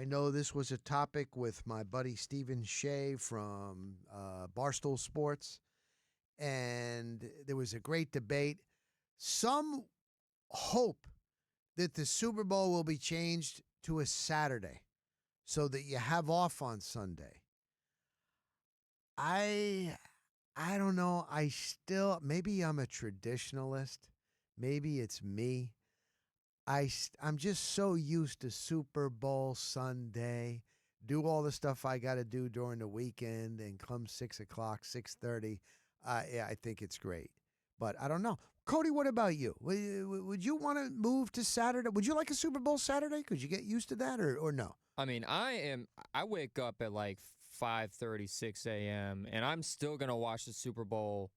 I know this was a topic with my buddy Stephen Shea from Barstool Sports, and there was a great debate. Some hope that the Super Bowl will be changed to a Saturday so that you have off on Sunday. I I don't know. I still maybe I'm a traditionalist. Maybe it's me. I'm just so used to Super Bowl Sunday. Do all the stuff I got to do during the weekend, and come 6 o'clock, 6:30. Yeah, I think it's great, but I don't know. Cody, what about you? Would you want to move to Saturday? Would you like a Super Bowl Saturday? Could you get used to that, or no? I mean, I wake up at like 5:30, 6 a.m., and I'm still going to watch the Super Bowl.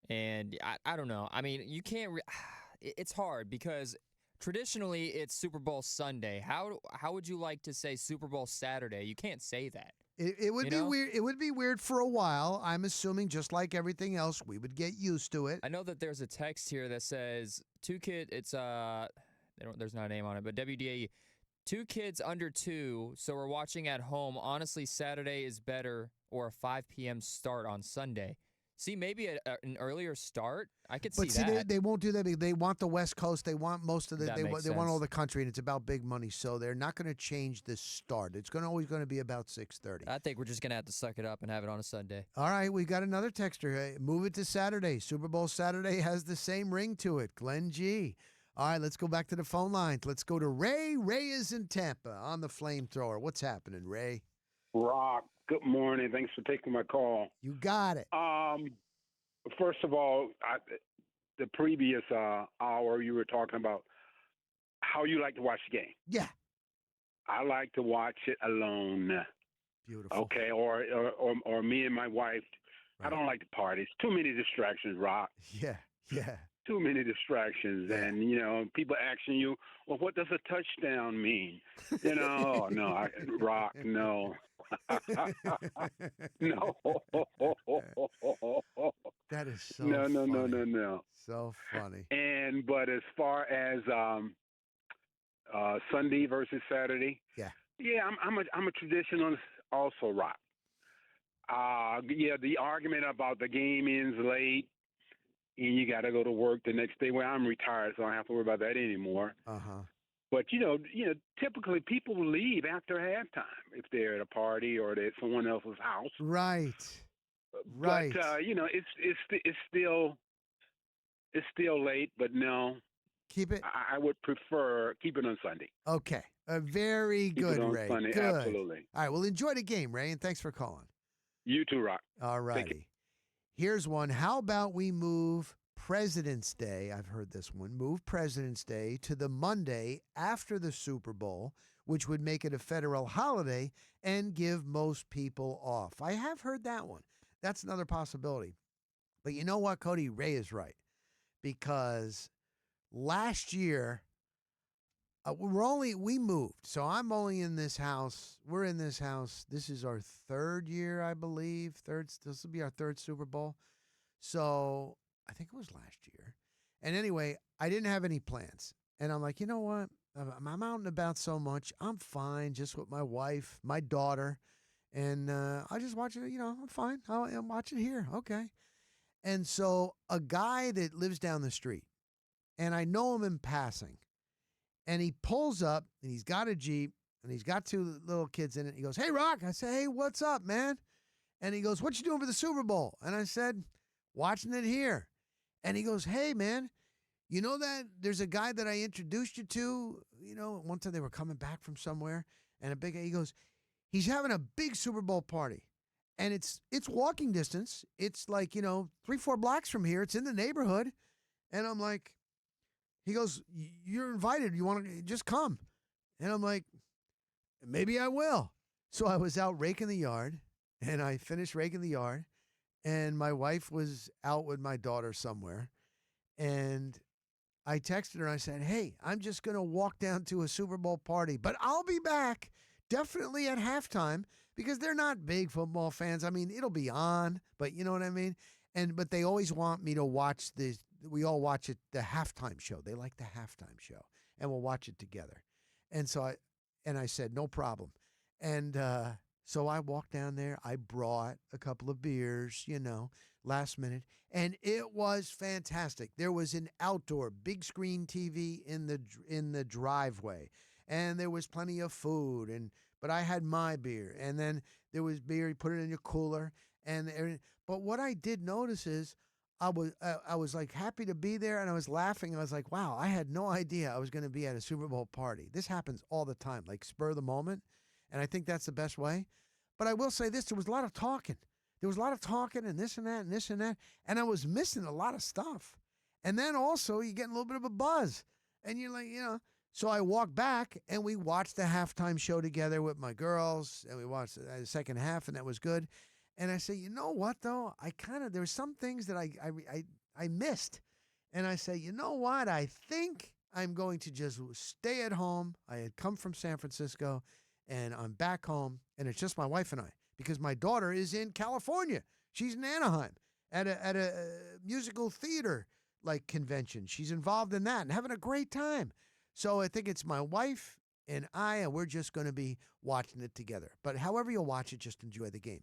And I don't know. I mean, you can't. It's hard because traditionally it's Super Bowl Sunday. How would you like to say Super Bowl Saturday? You can't say that. It would You be know? weird. It would be weird for a while. I'm assuming, just like everything else, we would get used to it. I know that there's a text here that says two kid. It's there's not a name on it, but WDA. Two kids under 2, so we're watching at home. Honestly, Saturday is better, or a 5 p.m. start on Sunday. See, maybe an earlier start. I could see But see, that. they won't do that. They want the West Coast. They want most of the. That They makes want all sense. the country, and it's about big money. So they're not going to change the start. It's always going to be about 6:30. I think we're just gonna have to suck it up and have it on a Sunday. All right, we got another texter. Hey, move it to Saturday. Super Bowl Saturday has the same ring to it. Glenn G. All right, let's go back to the phone lines. Let's go to Ray. Ray is in Tampa on the flamethrower. What's happening, Ray? Rock, good morning. Thanks for taking my call. You got it. First of all, the previous hour you were talking about how you like to watch the game. Yeah. I like to watch it alone. Beautiful. Okay, or me and my wife. I don't like the parties. Too many distractions, Rock. Yeah. Yeah. Too many distractions, and people asking you, well, what does a touchdown mean? No, Rock, no. No. That is so no, funny. no. So funny. But as far as Sunday versus Saturday, Yeah. I'm a traditionalist also, Rock. The argument about the game ends late and you got to go to work the next day. Well, I'm retired, so I don't have to worry about that anymore. But typically people will leave after halftime if they're at a party or they're at someone else's house. Right. Right. But it's still late. But no, Keep it. I would prefer keep it on Sunday. Okay. Very Keep good, it on Ray. Sunday, Good. absolutely. All right. Well, enjoy the game, Ray, and thanks for calling. You too, Rock. All righty. Here's one. How about we move President's Day? I've heard this one. Move President's Day to the Monday after the Super Bowl, which would make it a federal holiday and give most people off. I have heard that one. That's another possibility. But you know what, Cody? Ray is right. Because last year, we moved. So I'm only in this house. We're in this house. This is our third year, I believe. This will be our third Super Bowl. So I think it was last year. And anyway, I didn't have any plans. And I'm like, you know what? I'm out and about so much. I'm fine just with my wife, my daughter. And I just watch it. I'm fine. I'm watching here. Okay. And so a guy that lives down the street, and I know him in passing, and he pulls up, and he's got a Jeep, and he's got 2 little kids in it. He goes, "Hey, Rock." I say, "Hey, what's up, man?" And he goes, "What you doing for the Super Bowl?" And I said, "Watching it here." And he goes, "Hey, man, you know that there's a guy that I introduced you to? One time they were coming back from somewhere, and he goes, he's having a big Super Bowl party. And it's walking distance. It's like, 3-4 blocks from here. It's in the neighborhood." And I'm like, he goes, "You're invited. You want to just come?" And I'm like, "Maybe I will." So I was out raking the yard, and I finished raking the yard, and my wife was out with my daughter somewhere. And I texted her and I said, "Hey, I'm just going to walk down to a Super Bowl party, but I'll be back definitely at halftime," because they're not big football fans. I mean, it'll be on, but you know what I mean? But they always want me to watch this. We all watch it, the halftime show. They like the halftime show, and we'll watch it together. And so And I said, no problem. And so I walked down there. I brought a couple of beers, last minute. And it was fantastic. There was an outdoor big screen TV in the driveway. And there was plenty of food. But I had my beer. And then there was beer. You put it in your cooler. But what I did notice is I was like happy to be there, and I was laughing. I was like, wow, I had no idea I was going to be at a Super Bowl party. This happens all the time, like spur of the moment, and I think that's the best way. But I will say this, there was a lot of talking. There was a lot of talking and this and that and this and that, and I was missing a lot of stuff. And then also you get a little bit of a buzz, and you're like, So I walked back, and we watched the halftime show together with my girls, and we watched the second half, and that was good. And I say, you know what, though? There were some things that I missed. And I say, you know what? I think I'm going to just stay at home. I had come from San Francisco, and I'm back home, and it's just my wife and I, because my daughter is in California. She's in Anaheim at a musical theater convention. She's involved in that and having a great time. So I think it's my wife and we're just going to be watching it together. But however you watch it, just enjoy the game.